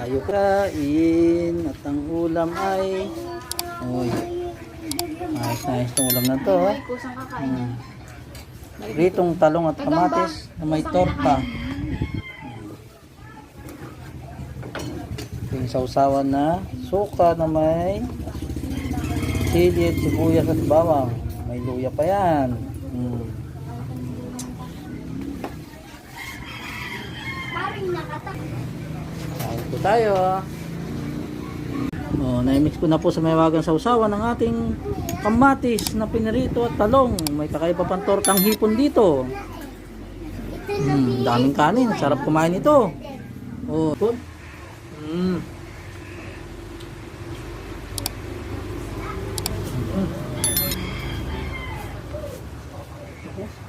Tayo kain at ang ulam ay ayos na ayos itong ulam na to. Kusang kakain. Ritong talong at kamatis na may torta. Yung sausawan na suka na may sili at sibuyas at bawang. May luya pa yan. Kain po tayo. Na-mix ko na po sa may wagang sausawan ng ating kamatis na pinirito at talong. May kakaiba pang tortang hipon dito. Daming kanin. Sarap kumain ito.